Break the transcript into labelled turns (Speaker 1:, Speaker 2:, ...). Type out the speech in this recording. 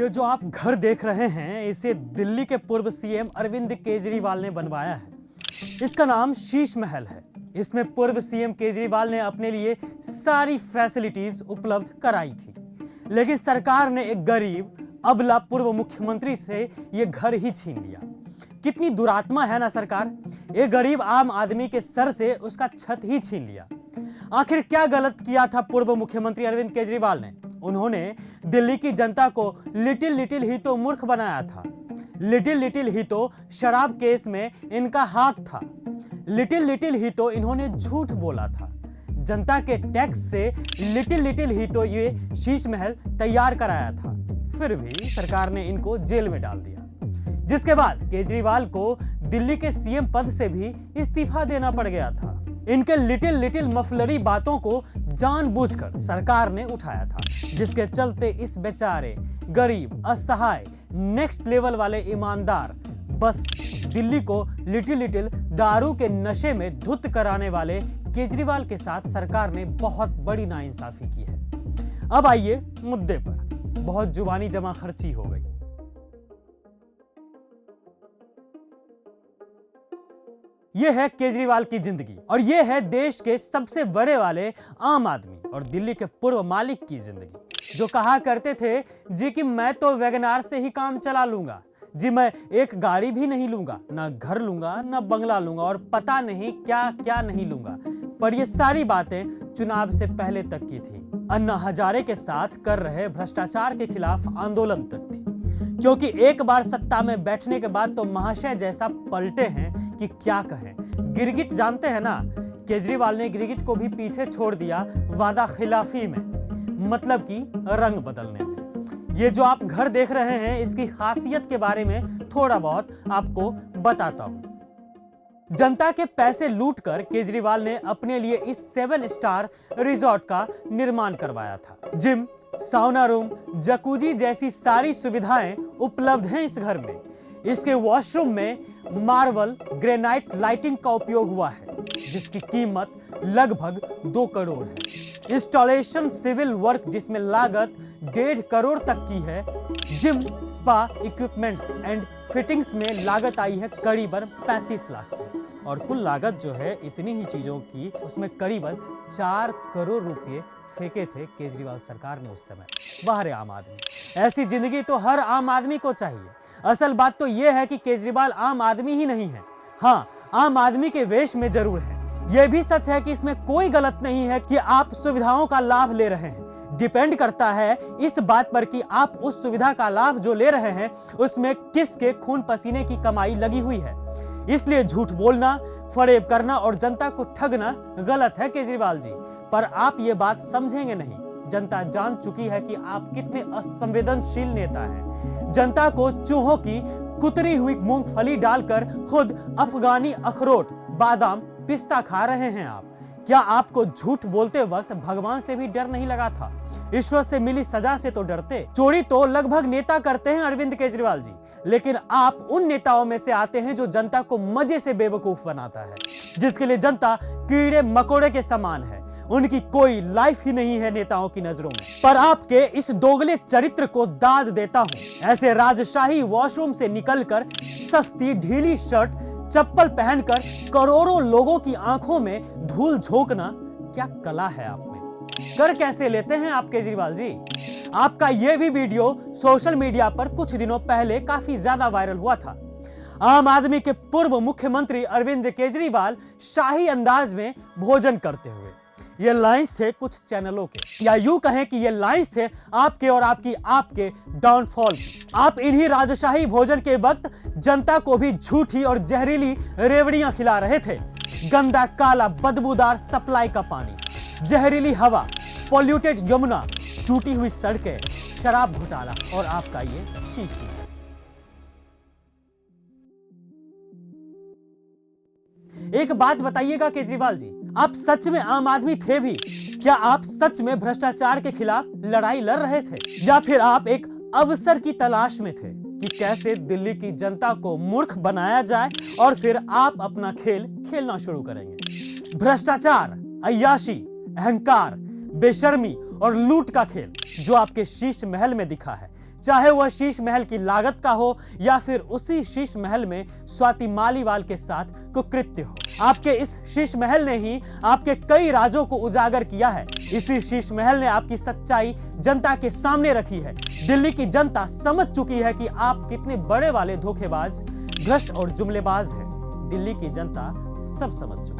Speaker 1: ये जो आप घर देख रहे हैं इसे दिल्ली के पूर्व सीएम अरविंद केजरीवाल ने बनवाया है। इसका नाम शीश महल है। इसमें पूर्व सीएम केजरीवाल ने अपने लिए सारी फैसिलिटीज उपलब्ध कराई थी, लेकिन सरकार ने एक गरीब अबला पूर्व मुख्यमंत्री से ये घर ही छीन लिया। कितनी दुरात्मा है ना सरकार। एक गरीब आम आदमी के सर से उसका छत ही छीन लिया। आखिर क्या गलत किया था पूर्व मुख्यमंत्री अरविंद केजरीवाल ने? उन्होंने दिल्ली की जनता को लिटिल ही तो मूर्ख बनाया था। लिटिल ही तो शराब केस में इनका हाथ था। लिटिल ही तो इन्होंने झूठ बोला था। जनता के टैक्स से लिटिल ही तो ये शीश महल तैयार कराया था। फिर भी सरकार ने इनको जेल में डाल दिया, जिसके बाद केजरीवाल को दिल्ली के सीएम पद से भी इस्तीफा देना पड़ गया था। इनके लिटिल मफलरी बातों को जानबूझकर सरकार ने उठाया था, जिसके चलते इस बेचारे गरीब असहाय नेक्स्ट लेवल वाले ईमानदार बस दिल्ली को लिटिल दारू के नशे में धुत कराने वाले केजरीवाल के साथ सरकार ने बहुत बड़ी नाइंसाफी की है। अब आइए मुद्दे पर। बहुत जुबानी जमा खर्ची हो गई। यह है केजरीवाल की जिंदगी और यह है देश के सबसे बड़े वाले आम आदमी और दिल्ली के पूर्व मालिक की जिंदगी, जो कहा करते थे जी कि मैं तो वैगनार से ही काम चला लूंगा जी, मैं एक गाड़ी भी नहीं लूंगा, ना घर लूंगा, ना बंगला लूंगा और पता नहीं क्या क्या नहीं लूंगा। पर ये सारी बातें चुनाव से पहले तक की थी। अन्ना हजारे के साथ कर रहे भ्रष्टाचार के खिलाफ आंदोलन तक थी, क्योंकि एक बार सत्ता में बैठने के बाद तो महाशय जैसा पलटे हैं कि क्या कहें। गिरगिट जानते हैं ना, केजरीवाल ने गिरगिट को भी पीछे छोड़ दिया वादा खिलाफी में, मतलब कि रंग बदलने में। ये जो आप घर देख रहे हैं इसकी खासियत के बारे में थोड़ा बहुत आपको बताता हूं। जनता के पैसे लूटकर केजरीवाल ने अपने लिए इस 7 स्टार रिजॉर्ट का निर्माण करवाया था। जिम, साउना रूम, जकूजी जैसी सारी सुविधाएं उपलब्ध हैं इस घर में। इसके वॉशरूम में मार्बल ग्रेनाइट लाइटिंग का उपयोग हुआ है, जिसकी कीमत लगभग 2 करोड़ है। इंस्टॉलेशन सिविल वर्क जिसमें लागत 1.5 करोड़ तक की है। Gym, spa equipments and fittings में लागत आई है करीबन 35 लाख की, और कुल लागत जो है इतनी ही चीजों की, उसमें करीबन 4 करोड़ रुपए फेंके थे केजरीवाल सरकार ने उस समय। वाह रे आम आदमी, ऐसी जिंदगी तो हर आम आदमी को चाहिए। असल बात तो यह है कि केजरीवाल आम आदमी ही नहीं है, हाँ आम आदमी के वेश में जरूर है। यह भी सच है कि इसमें कोई गलत नहीं है कि आप सुविधाओं का लाभ ले रहे हैं। डिपेंड करता है इस बात पर कि आप उस सुविधा का लाभ जो ले रहे हैं उसमें किसके खून पसीने की कमाई लगी हुई है। इसलिए झूठ बोलना, फरेब करना और जनता को ठगना गलत है केजरीवाल जी। पर आप ये बात समझेंगे नहीं। जनता जान चुकी है कि आप कितने असंवेदनशील नेता हैं। जनता को चूहों की कुतरी हुई मूंगफली डालकर खुद अफगानी अखरोट, बादाम, पिस्ता खा रहे हैं आप। क्या आपको झूठ बोलते वक्त भगवान से भी डर नहीं लगा था? ईश्वर से मिली सजा से तो डरते। चोरी तो लगभग नेता करते हैं अरविंद केजरीवाल जी, लेकिन आप उन नेताओं में से आते हैं जो जनता को मजे से बेवकूफ बनाता है, जिसके लिए जनता कीड़े मकोड़े के समान है। उनकी कोई लाइफ ही नहीं है नेताओं की नजरों में। पर आपके इस दोगले चरित्र को दाद देता हूं। ऐसे राजशाही वॉशरूम से निकलकर सस्ती ढीली शर्ट चप्पल पहनकर करोड़ों लोगों की आंखों में धूल झोंकना क्या कला है आप में। कर कैसे लेते हैं आप केजरीवाल जी? आपका यह भी वीडियो सोशल मीडिया पर कुछ दिनों पहले काफी ज्यादा वायरल हुआ था। आम आदमी के पूर्व मुख्यमंत्री अरविंद केजरीवाल शाही अंदाज में भोजन करते हुए। ये लाइंस थे कुछ चैनलों के, या यूं कहें कि ये लाइंस थे आपके और आपके डाउनफॉल। आप इन्हीं राजशाही भोजन के वक्त जनता को भी झूठी और जहरीली रेवड़ियां खिला रहे थे। गंदा काला बदबूदार सप्लाई का पानी, जहरीली हवा, पॉल्यूटेड यमुना, टूटी हुई सड़कें, शराब घोटाला और आपका ये शीश महल। एक बात बताइएगा केजरीवाल जी, आप सच में आम आदमी थे भी? क्या आप सच में भ्रष्टाचार के खिलाफ लड़ाई लड़ रहे थे, या फिर आप एक अवसर की तलाश में थे कि कैसे दिल्ली की जनता को मूर्ख बनाया जाए और फिर आप अपना खेल खेलना शुरू करेंगे? भ्रष्टाचार, अय्याशी, अहंकार, बेशर्मी और लूट का खेल जो आपके शीश महल में दिखा है, चाहे वह शीश महल की लागत का हो या फिर उसी शीश महल में स्वाति मालीवाल के साथ कुकृत्य हो। आपके इस शीश महल ने ही आपके कई राजों को उजागर किया है। इसी शीश महल ने आपकी सच्चाई जनता के सामने रखी है। दिल्ली की जनता समझ चुकी है कि आप कितने बड़े वाले धोखेबाज, भ्रष्ट और जुमलेबाज हैं। दिल्ली की जनता सब समझ चुकी है।